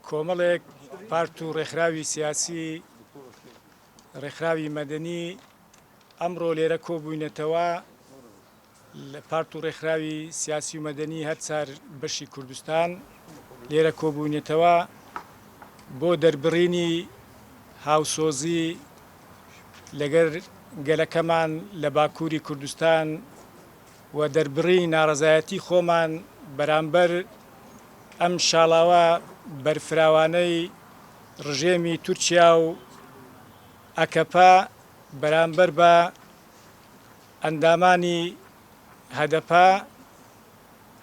کۆمەڵێک پارت و ڕێکخراوی سیاسی ڕێکخراوی مەدەنی ئەمڕۆ لێرە کۆبووینەتەوە لە پارت و ڕێکخراوی سیاسی و مەدەنی هەر چار بەشی کوردستان لێرە کۆبووینەتەوە بۆ دەربڕینی هاوسۆزی لەگەر گەلەکەمان لە باکووری کوردستان و دەربڕی ناڕەزایەتی خۆمان بەرامبەر ئەم شاڵاوە بەرفراوانەی ڕژێمی تورکیا و ئەکەپا بەرامبەر بە ئەندامانی هەدەپا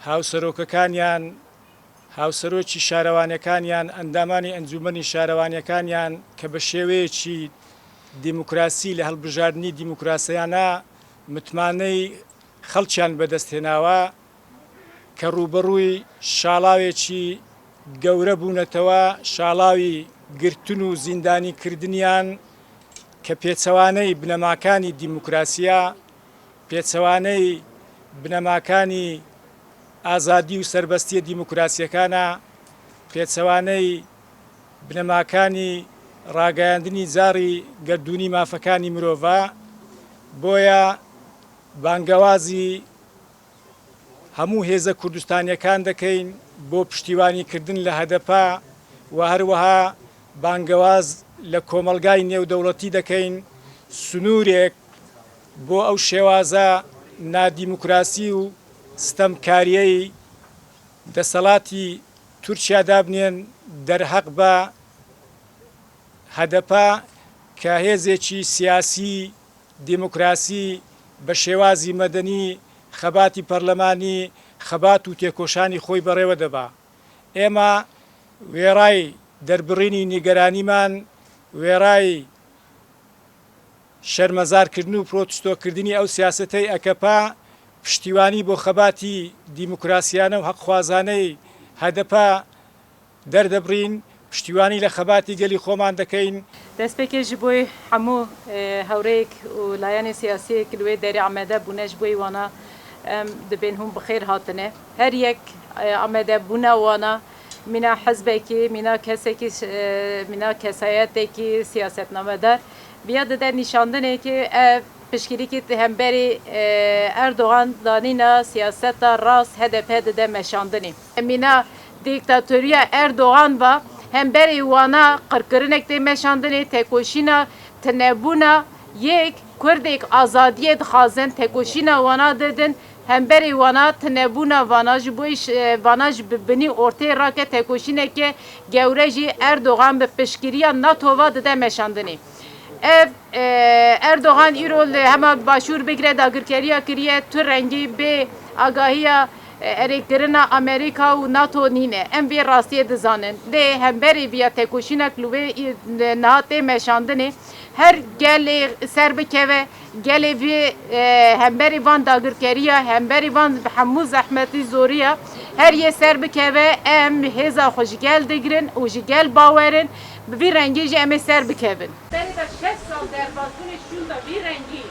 هاوسەرۆکەکانیان هاوسەرۆکی شارەوانیەکانیان ئەندامانی ئەنجومەنی شارەوانیەکانیان کە بە شێوەیەکی دیموکراسی لە هەڵبژاردننی دیموکراسیانە متمانەی خەڵکیان بەدەستهێناوە کە ڕوبەڕووی شاڵاوێکی گەورە بوونەتەوە شاڵاوی گرتن و زیندانیکردنیان کە پێچەوانەی بنەماکانی دیموکراسیە پێچەوانەی بنەماکانی ئازادی و سەربەستی دیموکراسیەکانە پێچەوانەی بنەماکانی ڕاگەیاندنی جاری گەردوونی مافەکانی مرۆڤە بۆیە بانگەوازی هەموو هێزە کوردستانیەکان دەکەین بۆ پشتیوانیکردن لە هەدەپا و هەروەها بانگەواز لە کۆمەلگای نێودەوڵەتی دەکەین سنوورێک بۆ ئەو شێوازە نادیموکراسی و ستەمکاریەی دەسەڵاتی تورکیا دابنێن دەرهەق بە هەدەپا کە هێزێکی سیاسی دیموکراسی بە شێوازی مەدەنی خەباتی پەرلەمانی خەبات و تێکۆشانی خۆی بەڕێوە دەبا. ئێمە وێڕای دەربڕینی نیگەرانیمان وێڕای شەرمەزارکردن و پرۆتستۆکردنی ئەو سیاسەتەی ئەکەپا پشتیوانی بۆ خەباتی دیموکراسیانە و حەقخوازانەی هەدەپا دەردەبڕین پشتیوانی لە خەباتی گەلی خۆمان دەکەین. دەستپێکێک ji بۆی هەموو هەورەیەک و لایەنی سیاسیەک لێ دەری ئامادە بوونەش بۆی وانە دەبێن هەم بخێر هاتنێ هەر یەک ئامادە بوونە وانە مینا حەزبێکی مینا کەسێکی مینا کەسایەتێکی سیاسەتنامەدار بیا دەدە نیشاندنێکی پشگیریکی هەمبەری ئەردۆغان دانینە سیاسەتە ڕاست هەدەپێ دەدە مەشاندنی مینا دیکتاتۆریە ئەردۆغان بە هەمبەری وانە قڕکردنێک تێ مەشاندنی تێکۆشینە تنەبوونە یەک کوردێک ئازادیە دخوازن تێکۆشینە وانە دەدن هەمبەری وانە تنەبوونە واناژ بۆی واناژ ببنی ئۆرتەی ڕاکە تێکۆشینێکی گەورەژی ئەردۆغان بە پشگیریە ناتۆڤە دەدە مەشاندنی ev Erdoğan îrol hema başûr bigire dagirkeriya kiriye tu rengî bê agahiya erêkirina Amerîka û NATO nîne em vê rastiyê dizanin lê hemberî viya têkoşînek li wê nihatê meşandinê her gelê ser bikeve gelê vê hemberî van dagirkeriya hemberî van hemû zehmetî zoriya her yê ser bikeve em hêza xwe ji gel digirin û ji gel bawerin bi vî rengî jî em ê ser bikevin. Berê de 6 sal derbasbûnê şûn da vî rengî